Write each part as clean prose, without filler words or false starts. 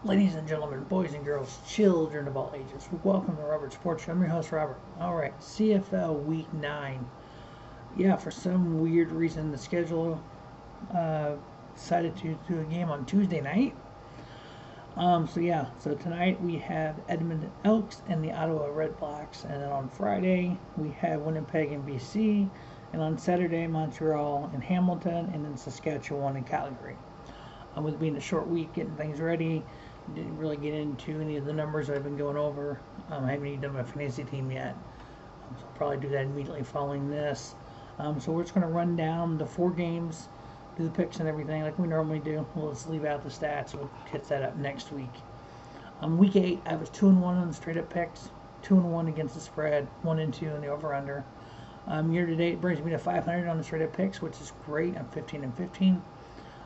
Ladies and gentlemen, boys and girls, children of all ages, welcome to Robert Sports Show. I'm your host, Robert. Alright, CFL Week 9. Yeah, for some weird reason, the schedule decided to do a game on Tuesday night. So tonight we have Edmonton Elks and the Ottawa Red Blacks. And then on Friday, we have Winnipeg and BC. And on Saturday, Montreal and Hamilton, and then Saskatchewan and Calgary. With being a short week, getting things ready, didn't really get into any of the numbers I've been going over. I haven't even done my fantasy team yet, so I'll probably do that immediately following this. So we're just going to run down the 4 games, do the picks and everything like we normally do. We'll just leave out the stats. We'll catch that up next week. Week 8, I was 2-1 on the straight up picks, 2-1 against the spread, 1-2 in the over under. Year to date brings me to 500 on the straight up picks, which is great. I'm 15-15.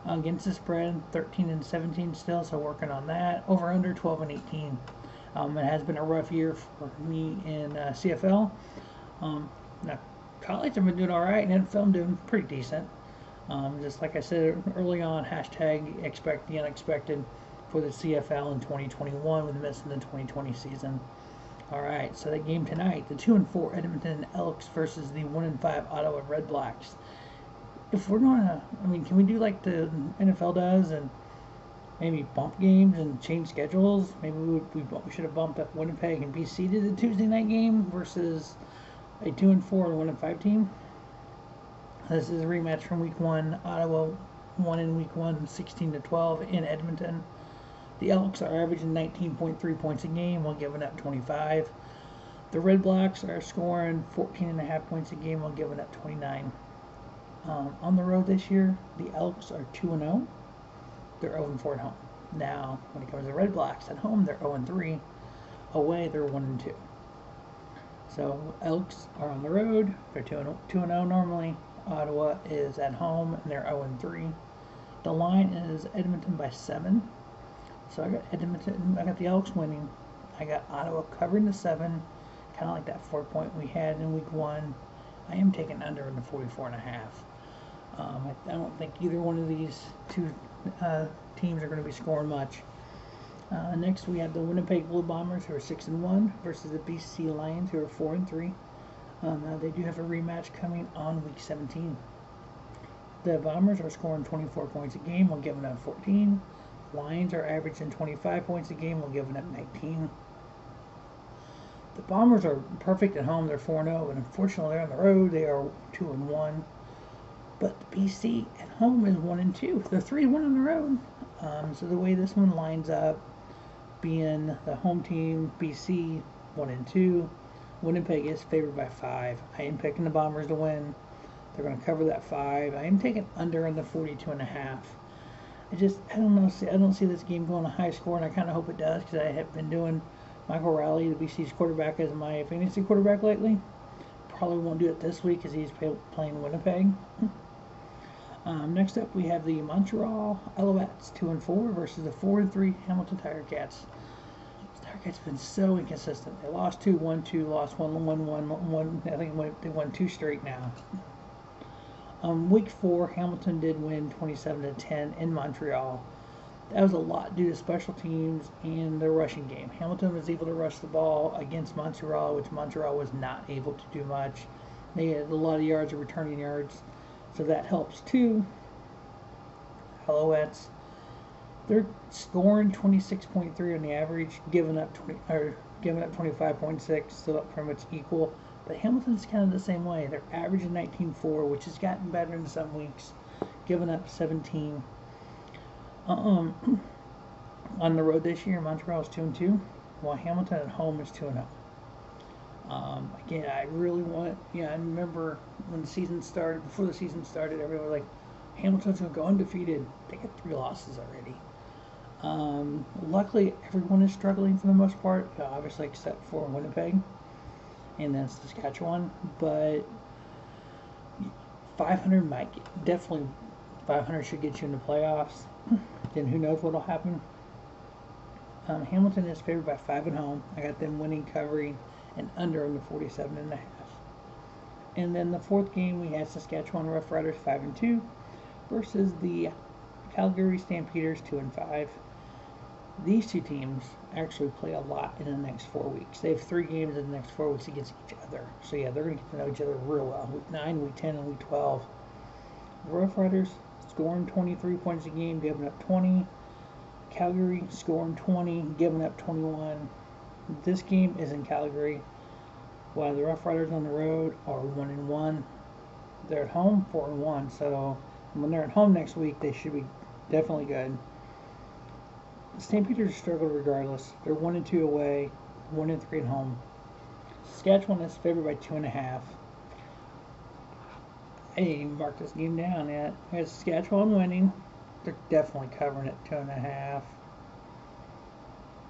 Against the spread, 13-17 still, so working on that. Over under 12-18. It has been a rough year for me in CFL. Now, college I've been doing all right, and NFL I'm doing pretty decent. Just like I said early on, hashtag expect the unexpected for the CFL in 2021 with missing the 2020 season. All right, so that game tonight, the 2-4 Edmonton Elks versus the 1-5 Ottawa Red Blacks. If we're gonna, can we do like the NFL does and maybe bump games and change schedules? Maybe we should have bumped up Winnipeg and BC to the Tuesday night game versus a 2-4 and 1-5 team. This is a rematch from Week 1. Ottawa won in Week 1, 16-12 in Edmonton. The Elks are averaging 19.3 points a game while giving up 25. The Red Blacks are scoring 14.5 points a game while giving up 29. On the road this year, the Elks are 2-0. They're 0-4 at home. Now, when it comes to the Red Blacks at home, they're 0-3. Away, they're 1-2. So, Elks are on the road. They're 2-0 normally. Ottawa is at home, and they're 0-3. The line is Edmonton by 7. So, I got Edmonton. I got the Elks winning. I got Ottawa covering the 7, kind of like that 4-point we had in Week 1. I am taking under in the 44.5. I don't think either one of these two teams are going to be scoring much. Next, we have the Winnipeg Blue Bombers, who are 6-1, versus the BC Lions, who are 4-3. Now they do have a rematch coming on Week 17. The Bombers are scoring 24 points a game while giving up 14. Lions are averaging 25 points a game while giving up 19. The Bombers are perfect at home. They're 4-0, and unfortunately, they're on the road. They are 2-1. But the BC at home is 1-2. They're 3-1 on the road. So the way this one lines up, being the home team, BC 1-2, Winnipeg is favored by 5. I am picking the Bombers to win. They're going to cover that 5. I am taking under in the 42.5. I don't know. I don't see this game going a high score, and I kind of hope it does because I have been doing Michael Riley, the BC's quarterback, as my fantasy quarterback lately. Probably won't do it this week because he's playing Winnipeg. Next up, we have the Montreal Alouettes, 2-4, versus the 4-3 Hamilton Tiger Cats. The Tiger Cats have been so inconsistent. They lost 2, won 2, lost 1, won 1. I think they won 2 straight now. Week 4, Hamilton did win 27-10 in Montreal. That was a lot due to special teams and the rushing game. Hamilton was able to rush the ball against Montreal, which Montreal was not able to do much. They had a lot of yards of returning yards, so that helps too. Alouettes, they're scoring 26.3 on the average, giving up 25.6, so pretty much equal. But Hamilton's kind of the same way. They're averaging 19.4, which has gotten better in some weeks, giving up 17. On the road this year, Montreal is 2-2, while Hamilton at home is 2-0. Again, I really want. I remember when the season started. Before the season started, everyone was like, "Hamilton's going to go undefeated." They got 3 losses already. Luckily, everyone is struggling for the most part, obviously except for Winnipeg and then Saskatchewan. But 500 definitely 500 should get you in the playoffs. Then who knows what will happen. Hamilton is favored by 5 at home. I got them winning, covering, and under in the 47.5. And then the 4th game, we had Saskatchewan Roughriders 5-2 versus the Calgary Stampeders 2-5. These two teams actually play a lot in the next 4 weeks. They have 3 games in the next 4 weeks against each other. So yeah, they're going to get to know each other real well. Week 9, Week 10, and Week 12. Rough Riders scoring 23 points a game, giving up 20. Calgary scoring 20, giving up 21. This game is in Calgary, while the Rough Riders on the road are 1-1. They're at home 4-1. So when they're at home next week, they should be definitely good. The Stampeders struggled regardless. They're 1-2 away, 1-3 at home. Saskatchewan is favored by 2.5. I didn't even mark this game down yet. I got Saskatchewan winning. They're definitely covering at 2.5.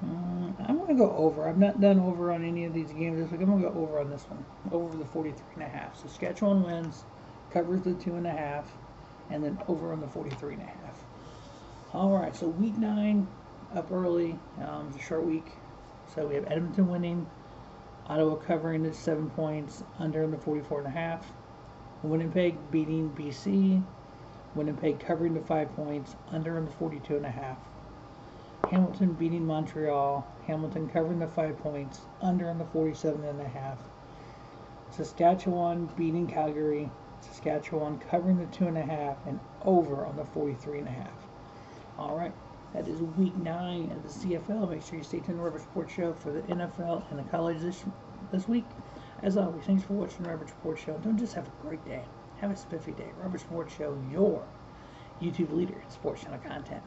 I'm going to go over. I've not done over on any of these games this week. I'm going to go over on this one. Over the 43.5. So Saskatchewan wins, covers the 2.5, and then over on the 43.5. Alright, so week 9, up early. It's a short week. So we have Edmonton winning, Ottawa covering the 7 points, under in the 44.5. Winnipeg beating BC. Winnipeg covering the 5 points, under in the 42.5. Hamilton beating Montreal. Hamilton covering the 5 points, under in the 47.5. Saskatchewan beating Calgary. Saskatchewan covering the 2.5 and over on the 43.5. Alright, that is week 9 of the CFL. Make sure you stay tuned to the Rubber Sports Show for the NFL and the college this week. As always, thanks for watching the Rubber Sports Show. Don't just have a great day. Have a spiffy day. Rubber Sports Show, your YouTube leader in sports channel content.